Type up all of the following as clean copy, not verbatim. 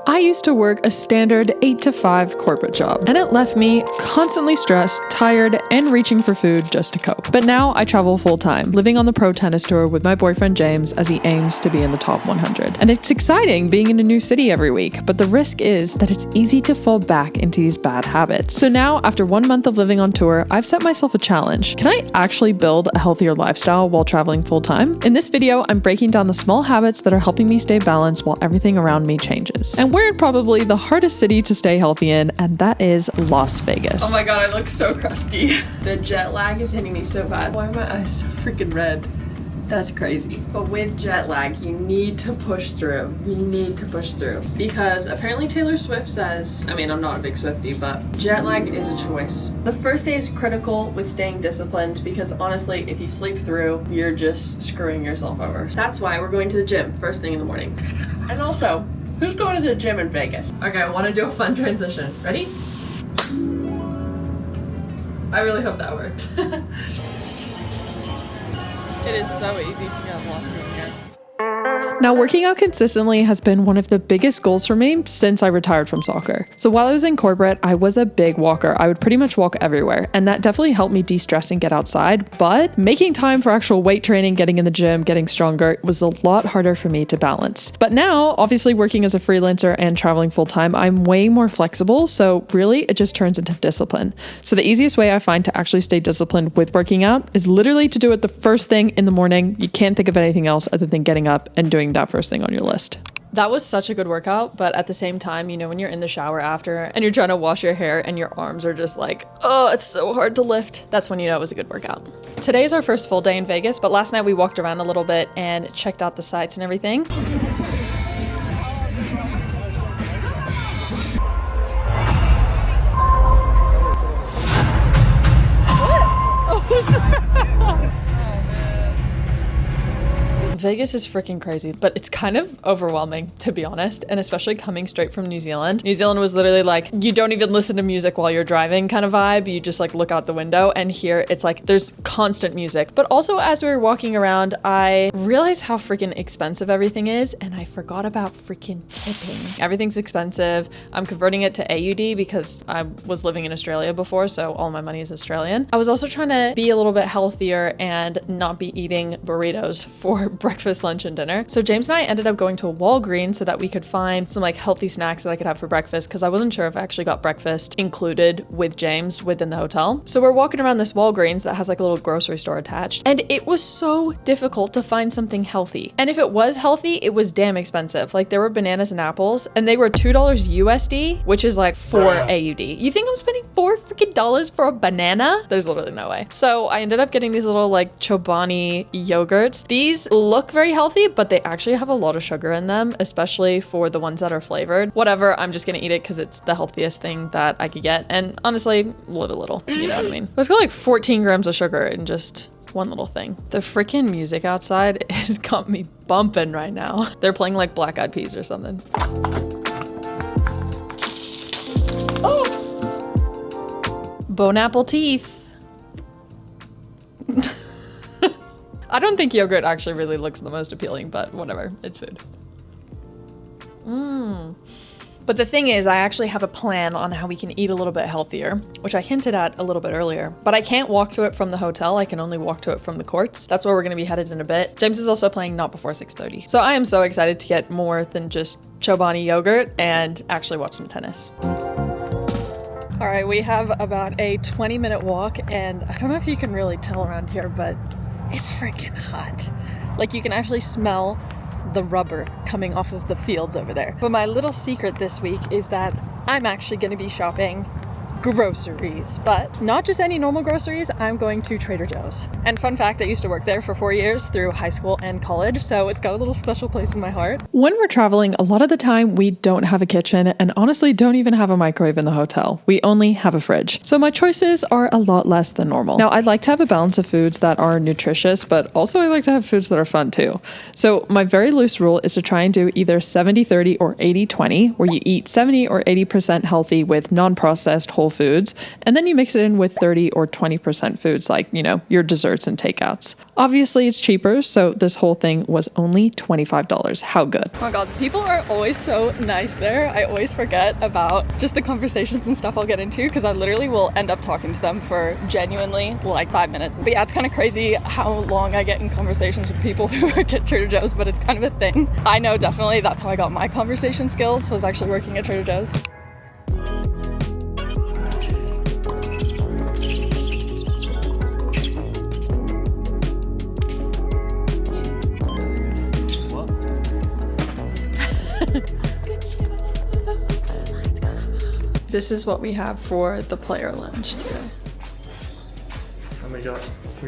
I used to work a standard 8 to 5 corporate job, and it left me constantly stressed, tired, and reaching for food just to cope. But now I travel full time, living on the pro tennis tour with my boyfriend James as he aims to be in the top 100. And it's exciting being in a new city every week, but the risk is that it's easy to fall back into these bad habits. So now, after 1 month of living on tour, I've set myself a challenge. Can I actually build a healthier lifestyle while traveling full time? In this video, I'm breaking down the small habits that are helping me stay balanced while everything around me changes. And we're in probably the hardest city to stay healthy in, and that is Las Vegas. Oh my god, I look so crusty. The jet lag is hitting me so bad. Why are my eyes so freaking red? That's crazy. But with jet lag, you need to push through. You need to push through. Because apparently Taylor Swift says, I mean, I'm not a big Swiftie, but jet lag is a choice. The first day is critical with staying disciplined because honestly, if you sleep through, you're just screwing yourself over. That's why we're going to the gym first thing in the morning. And also, who's going to the gym in Vegas? Okay, I want to do a fun transition. Ready? I really hope that worked. It is so easy to get lost in here. Now, working out consistently has been one of the biggest goals for me since I retired from soccer. So while I was in corporate, I was a big walker. I would pretty much walk everywhere, and that definitely helped me de-stress and get outside. But making time for actual weight training, getting in the gym, getting stronger was a lot harder for me to balance. But now, obviously working as a freelancer and traveling full time, I'm way more flexible. So really, it just turns into discipline. So the easiest way I find to actually stay disciplined with working out is literally to do it the first thing in the morning. You can't think of anything else other than getting up and doing that first thing on your list. That was such a good workout, but at the same time, you know, when you're in the shower after and you're trying to wash your hair and your arms are just like, oh, it's so hard to lift, that's when you know it was a good workout. Today is our first full day in Vegas, but last night we walked around a little bit and checked out the sights and everything. Vegas is freaking crazy, but it's kind of overwhelming, to be honest, and especially coming straight from New Zealand. New Zealand was literally like, you don't even listen to music while you're driving kind of vibe. You just like look out the window, and here it's like there's constant music. But also as we were walking around, I realized how freaking expensive everything is, and I forgot about freaking tipping. Everything's expensive. I'm converting it to AUD because I was living in Australia before, so all my money is Australian. I was also trying to be a little bit healthier and not be eating burritos for breakfast, lunch, and dinner. So James and I ended up going to a Walgreens so that we could find some like healthy snacks that I could have for breakfast because I wasn't sure if I actually got breakfast included with James within the hotel. So we're walking around this Walgreens that has like a little grocery store attached, and it was so difficult to find something healthy. And if it was healthy, it was damn expensive. Like there were bananas and apples, and they were $2 USD, which is like 4 AUD. You think I'm spending $4 freaking for a banana? There's literally no way. So I ended up getting these little like Chobani yogurts. These look very healthy, but they actually have a lot of sugar in them, especially for the ones that are flavored. Whatever, I'm just gonna eat it because it's the healthiest thing that I could get. And honestly, little, you know what I mean? It's got like 14 grams of sugar in just one little thing. The freaking music outside has got me bumping right now. They're playing like Black Eyed Peas or something. Oh! Bone apple teeth. I don't think yogurt actually really looks the most appealing, but whatever, it's food. But the thing is, I actually have a plan on how we can eat a little bit healthier, which I hinted at a little bit earlier, but I can't walk to it from the hotel. I can only walk to it from the courts. That's where we're gonna be headed in a bit. James is also playing not before 6:30. So I am so excited to get more than just Chobani yogurt and actually watch some tennis. All right, we have about a 20-minute walk, and I don't know if you can really tell around here, but it's freaking hot. Like you can actually smell the rubber coming off of the fields over there. But my little secret this week is that I'm actually gonna be shopping groceries, but not just any normal groceries. I'm going to Trader Joe's. And fun fact, I used to work there for 4 years through high school and college, so it's got a little special place in my heart. When we're traveling, a lot of the time we don't have a kitchen and honestly don't even have a microwave in the hotel. We only have a fridge. So my choices are a lot less than normal. Now, I'd like to have a balance of foods that are nutritious, but also I like to have foods that are fun too. So my very loose rule is to try and do either 70-30 or 80-20, where you eat 70 or 80% healthy with non-processed whole foods, and then you mix it in with 30 or 20% foods like, your desserts and takeouts. Obviously, it's cheaper, so this whole thing was only $25. How good? Oh my god, people are always so nice there. I always forget about just the conversations and stuff I'll get into because I literally will end up talking to them for genuinely like 5 minutes. But yeah, it's kind of crazy how long I get in conversations with people who work at Trader Joe's, but it's kind of a thing. I know definitely that's how I got my conversation skills, was actually working at Trader Joe's. This is what we have for the player lunch today. And we got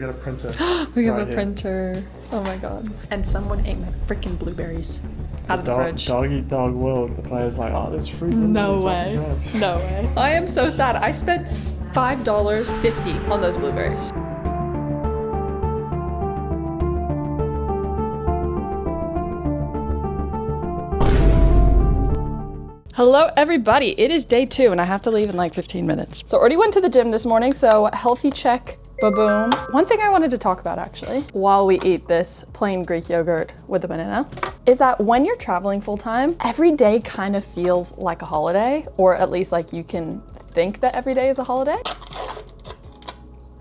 a printer. We have right a printer. Oh my god. And someone ate my freaking blueberries out of the fridge. Dog eat dog world. The player's like, oh, there's free No blueberries. way. No way. I am so sad. I spent $5.50 on those blueberries. Hello everybody, it is day 2 and I have to leave in like 15 minutes. So already went to the gym this morning, so healthy check, ba-boom. One thing I wanted to talk about actually, while we eat this plain Greek yogurt with a banana, is that when you're traveling full time, every day kind of feels like a holiday, or at least like you can think that every day is a holiday.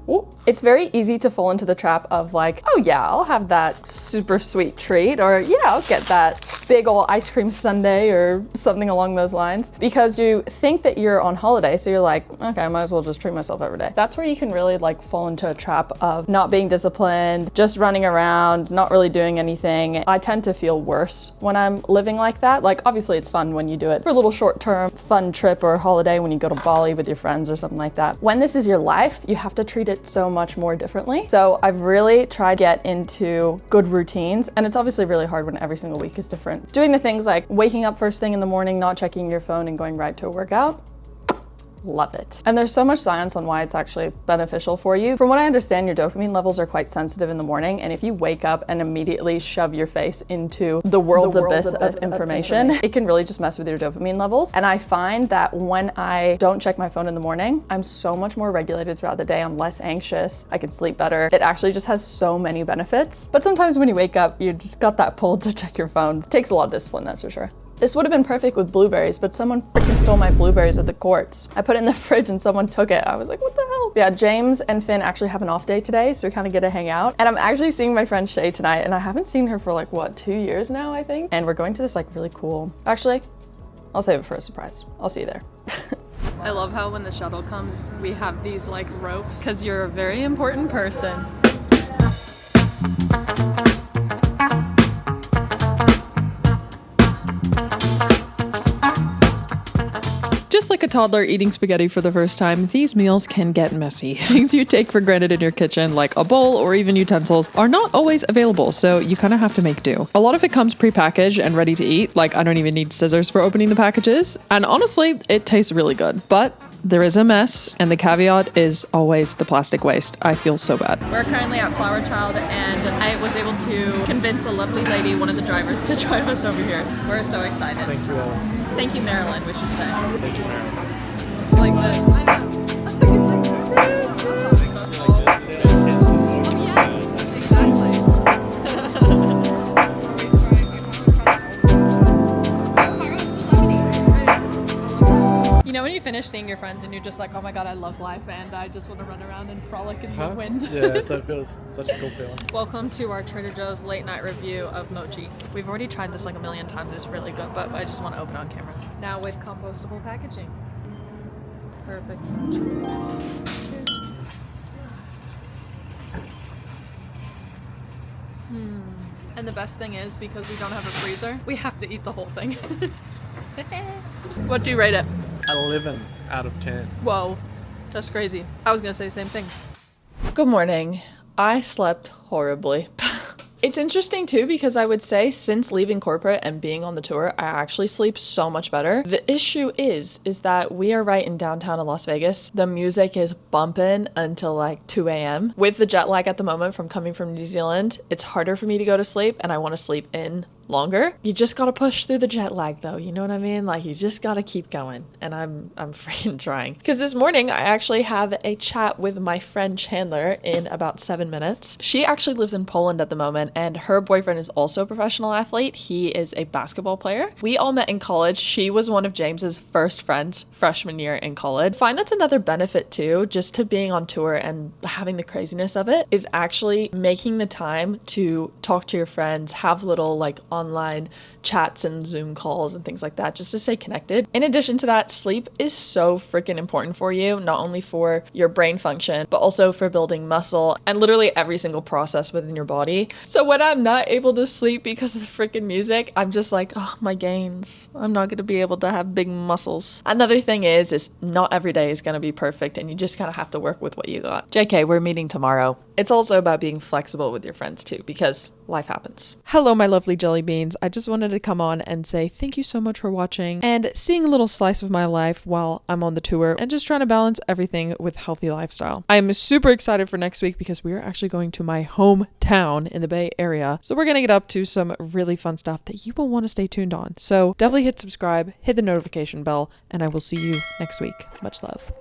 Ooh. It's very easy to fall into the trap of like, oh yeah, I'll have that super sweet treat, or yeah, I'll get that big ol' ice cream sundae or something along those lines, because you think that you're on holiday, so you're like, okay, I might as well just treat myself every day. That's where you can really like fall into a trap of not being disciplined, just running around, not really doing anything. I tend to feel worse when I'm living like that. Like obviously it's fun when you do it for a little short-term fun trip or holiday, when you go to Bali with your friends or something like that. When this is your life, you have to treat it so much more differently. So I've really tried to get into good routines, and it's obviously really hard when every single week is different. Doing the things like waking up first thing in the morning, not checking your phone and going right to a workout. Love it. And there's so much science on why it's actually beneficial for you. From what I understand, your dopamine levels are quite sensitive in the morning, and if you wake up and immediately shove your face into the world's abyss of information, it can really just mess with your dopamine levels. And I find that when I don't check my phone in the morning, I'm so much more regulated throughout the day. I'm less anxious, I can sleep better. It actually just has so many benefits. But sometimes when you wake up, you just got that pull to check your phone. It takes a lot of discipline, that's for sure. This would have been perfect with blueberries, but someone freaking stole my blueberries at the courts. I put it in the fridge and someone took it. I was like, what the hell? Yeah, James and Finn actually have an off day today, so we kind of get to hang out. And I'm actually seeing my friend Shay tonight, and I haven't seen her for like, what, 2 years now, I think? And we're going to this like really cool, actually, I'll save it for a surprise. I'll see you there. I love how when the shuttle comes, we have these like ropes, because you're a very important person. Just like a toddler eating spaghetti for the first time, these meals can get messy. Things you take for granted in your kitchen, like a bowl or even utensils, are not always available, so you kind of have to make do. A lot of it comes pre-packaged and ready to eat, like I don't even need scissors for opening the packages, and honestly, it tastes really good. But there is a mess, and the caveat is always the plastic waste. I feel so bad. We're currently at Flower Child, and I was able to convince a lovely lady, one of the drivers, to drive us over here. We're so excited. Thank you, Ellen. Thank you, Marilyn, we should say. Thank you, Marilyn. Like this. You know when you finish seeing your friends and you're just like, oh my god, I love life and I just want to run around and frolic in the wind. Yeah, so it feels such a cool feeling. Welcome to our Trader Joe's late night review of mochi. We've already tried this like a million times, it's really good, but I just want to open it on camera. Now with compostable packaging. Perfect. Cheers. And the best thing is, because we don't have a freezer, we have to eat the whole thing. What do you rate it? 11 out of 10. Whoa, that's crazy. I was gonna say the same thing. Good morning. I slept horribly. It's interesting too, because I would say since leaving corporate and being on the tour, I actually sleep so much better. The issue is that we are right in downtown in Las Vegas. The music is bumping until like 2 a.m. With the jet lag at the moment from coming from New Zealand, it's harder for me to go to sleep, and I want to sleep in longer. You just gotta push through the jet lag though, you know what I mean? Like, you just gotta keep going, and I'm freaking trying. Because this morning I actually have a chat with my friend Chandler in about 7 minutes. She actually lives in Poland at the moment, and her boyfriend is also a professional athlete. He is a basketball player. We all met in college. She was one of James's first friends freshman year in college. I find that's another benefit too, just to being on tour and having the craziness of it, is actually making the time to talk to your friends, have little like online chats and Zoom calls and things like that, just to stay connected. In addition to that, sleep is so freaking important for you, not only for your brain function, but also for building muscle and literally every single process within your body. So when I'm not able to sleep because of the freaking music, I'm just like, oh, my gains. I'm not going to be able to have big muscles. Another thing is not every day is going to be perfect, and you just kind of have to work with what you got. JK, we're meeting tomorrow. It's also about being flexible with your friends too, because life happens. Hello, my lovely jelly beans. I just wanted to come on and say thank you so much for watching and seeing a little slice of my life while I'm on the tour and just trying to balance everything with healthy lifestyle. I'm super excited for next week because we are actually going to my hometown in the Bay Area. So we're going to get up to some really fun stuff that you will want to stay tuned on. So definitely hit subscribe, hit the notification bell, and I will see you next week. Much love.